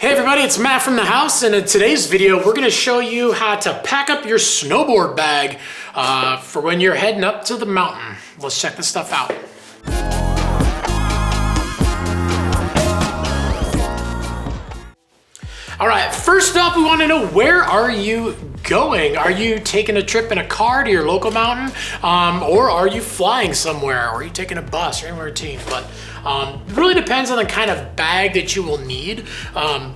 Hey everybody, it's Matt from the house, and in today's video we're going to show you how to pack up your snowboard bag for when you're heading up to the mountain. Let's check this stuff out. All right, first up, we want to know, where are you going? Are you taking a trip in a car to your local mountain? Or are you flying somewhere? Or are you taking a bus or anywhere routine? But it really depends on the kind of bag that you will need.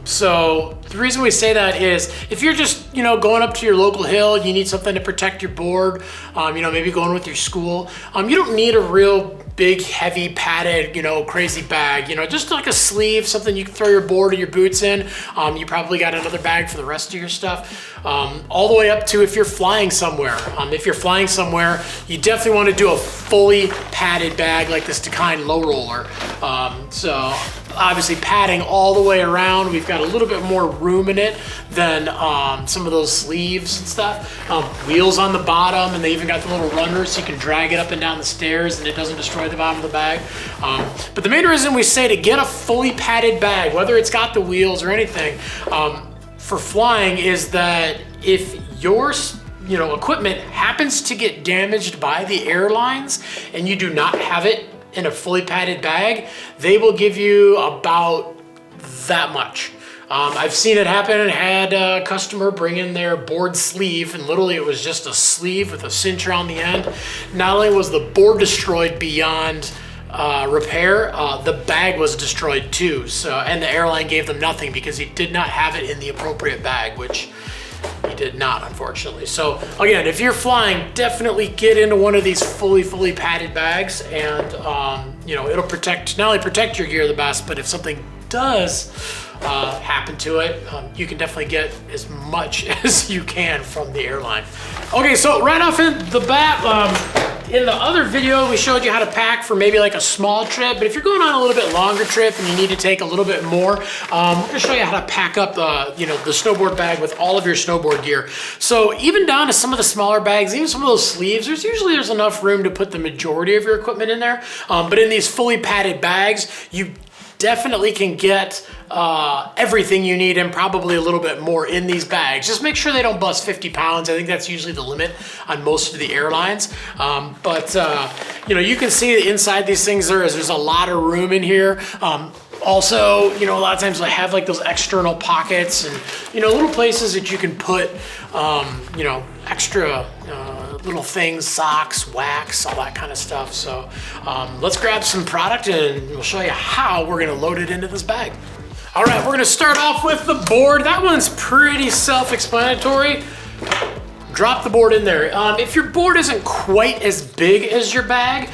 So the reason we say that is if you're just, going up to your local hill, you need something to protect your board, maybe going with your school. You don't need a real big, heavy, padded, crazy bag, just like a sleeve, something you can throw your board or your boots in. You probably got another bag for the rest of your stuff. All the way up to if you're flying somewhere. If you're flying somewhere, you definitely want to do a fully padded bag like this Takine low roller. So obviously padding all the way around. We've got a little bit more room in it than some of those sleeves and stuff. Wheels on the bottom, and they even got the little runners so you can drag it up and down the stairs and it doesn't destroy the bottom of the bag. But the main reason we say to get a fully padded bag, whether it's got the wheels or anything, for flying is that if your equipment happens to get damaged by the airlines and you do not have it in a fully padded bag, they will give you about that much. I've seen it happen and had a customer bring in their board sleeve, and literally it was just a sleeve with a cinch around the end. Not only was the board destroyed beyond repair, the bag was destroyed too. And the airline gave them nothing because he did not have it in the appropriate bag, which he did not, unfortunately. So again, if you're flying, definitely get into one of these fully padded bags, and it'll not only protect your gear the best, but if something does happen to it, you can definitely get as much as you can from the airline. Okay, so right off in the bat, in the other video, we showed you how to pack for maybe like a small trip, but if you're going on a little bit longer trip and you need to take a little bit more, we're gonna show you how to pack up the snowboard bag with all of your snowboard gear. So even down to some of the smaller bags, even some of those sleeves, there's enough room to put the majority of your equipment in there. But in these fully padded bags, you definitely can get everything you need and probably a little bit more in these bags. Just make sure they don't bust 50 pounds. I think that's usually the limit on most of the airlines. But you can see that inside these things there's a lot of room in here. Also, a lot of times I have like those external pockets and, little places that you can put, extra little things, socks, wax, all that kind of stuff. So let's grab some product and we'll show you how we're gonna load it into this bag. All right, we're gonna start off with the board. That one's pretty self-explanatory. Drop the board in there. If your board isn't quite as big as your bag,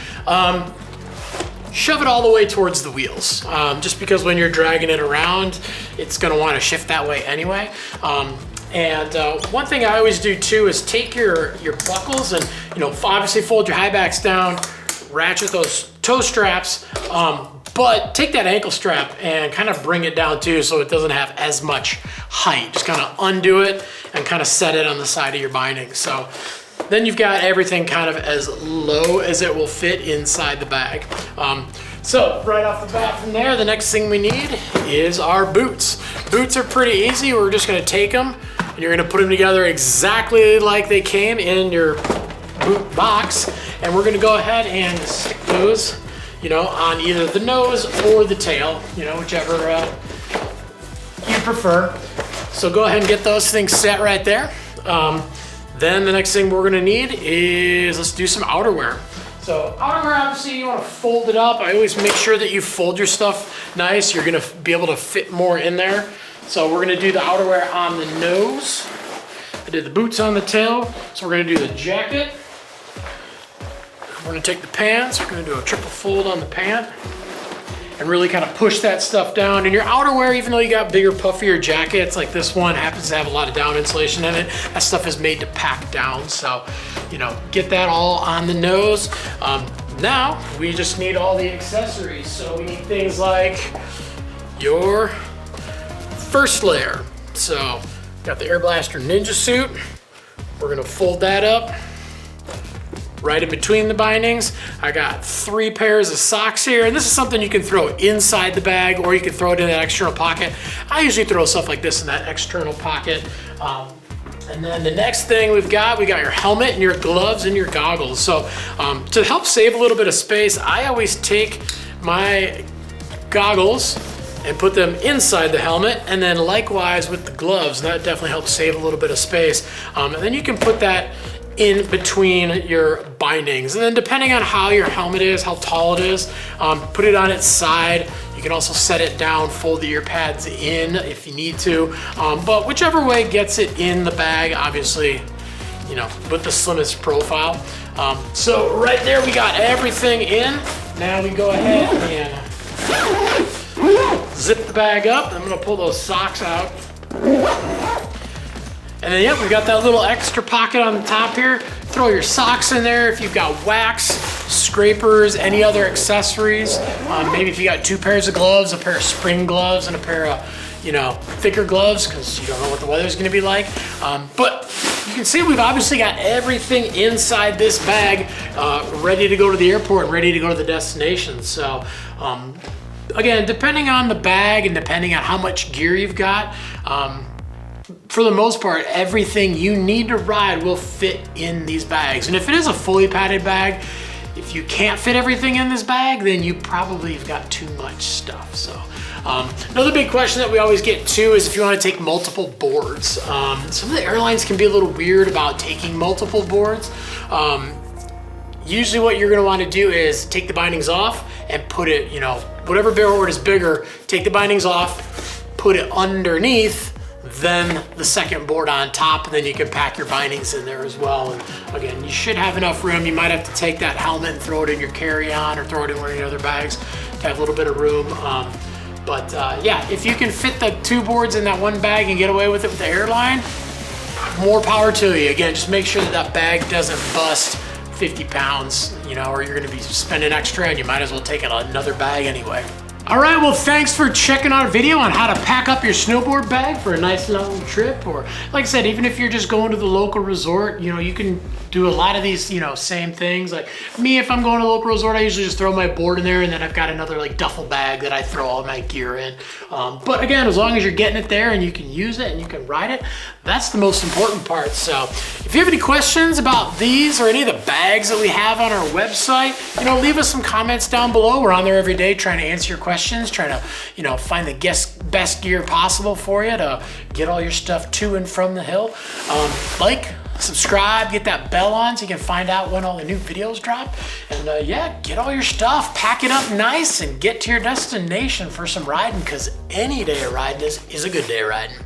shove it all the way towards the wheels. Just because when you're dragging it around, it's gonna wanna shift that way anyway. One thing I always do too is take your buckles and, obviously fold your high backs down, ratchet those toe straps, but take that ankle strap and kind of bring it down too so it doesn't have as much height. Just kind of undo it and kind of set it on the side of your binding. So then you've got everything kind of as low as it will fit inside the bag. So right off the bat from there, the next thing we need is our boots. Boots are pretty easy. We're just gonna take them and you're gonna put them together exactly like they came in your boot box. And we're gonna go ahead and stick those, on either the nose or the tail, whichever you prefer. So go ahead and get those things set right there. Then the next thing we're gonna need is, let's do some outerwear. So outerwear, obviously you wanna fold it up. I always make sure that you fold your stuff nice. You're gonna be able to fit more in there. So we're gonna do the outerwear on the nose. I did the boots on the tail. So we're gonna do the jacket. We're gonna take the pants. We're gonna do a triple fold on the pant and really kind of push that stuff down. And your outerwear, even though you got bigger, puffier jackets, like this one happens to have a lot of down insulation in it, that stuff is made to pack down. So, get that all on the nose. Now, we just need all the accessories. So we need things like your first layer. So, got the Air Blaster Ninja suit. We're gonna fold that up right in between the bindings. I got 3 pairs of socks here, and this is something you can throw inside the bag or you can throw it in that external pocket. I usually throw stuff like this in that external pocket. And then the next thing we got your helmet and your gloves and your goggles. So to help save a little bit of space, I always take my goggles and put them inside the helmet, and then likewise with the gloves. That definitely helps save a little bit of space. And then you can put that in between your bindings. And then depending on how your helmet is, how tall it is, put it on its side. You can also set it down, fold the ear pads in if you need to. But whichever way gets it in the bag, obviously, you know, with the slimmest profile. So right there, we got everything in. Now we go ahead and zip the bag up. I'm gonna pull those socks out. And then, yep, we've got that little extra pocket on the top here. Throw your socks in there if you've got wax, scrapers, any other accessories. Maybe if you got 2 pairs of gloves, a pair of spring gloves and a pair of, you know, thicker gloves, because you don't know what the weather's gonna be like. But you can see we've obviously got everything inside this bag ready to go to the airport, ready to go to the destination. So, again, depending on the bag and depending on how much gear you've got, for the most part, everything you need to ride will fit in these bags. And if it is a fully padded bag, if you can't fit everything in this bag, then you probably have got too much stuff. So another big question that we always get too is if you want to take multiple boards. Some of the airlines can be a little weird about taking multiple boards. Usually what you're going to want to do is take the bindings off and put it, you know, whatever board is bigger, take the bindings off, put it underneath, then the second board on top, and then you can pack your bindings in there as well. And again, you should have enough room. You might have to take that helmet and throw it in your carry-on or throw it in one of your other bags to have a little bit of room. Yeah, if you can fit the 2 boards in that one bag and get away with it with the airline, more power to you. Again, just make sure that that bag doesn't bust 50 pounds, you know, or you're gonna be spending extra and you might as well take another bag anyway. All right, well, thanks for checking out a video on how to pack up your snowboard bag for a nice long trip. Or like I said, even if you're just going to the local resort, you know, you can do a lot of these, you know, same things. Like me, if I'm going to a local resort, I usually just throw my board in there and then I've got another like duffel bag that I throw all my gear in. But again, as long as you're getting it there and you can use it and you can ride it, that's the most important part. So if you have any questions about these or any of the bags that we have on our website, you know, leave us some comments down below. We're on there every day trying to answer your questions, trying to, you know, find the best gear possible for you to get all your stuff to and from the hill. Like, subscribe, get that bell on so you can find out when all the new videos drop. And yeah, get all your stuff, pack it up nice, and get to your destination for some riding, because any day of riding is a good day of riding.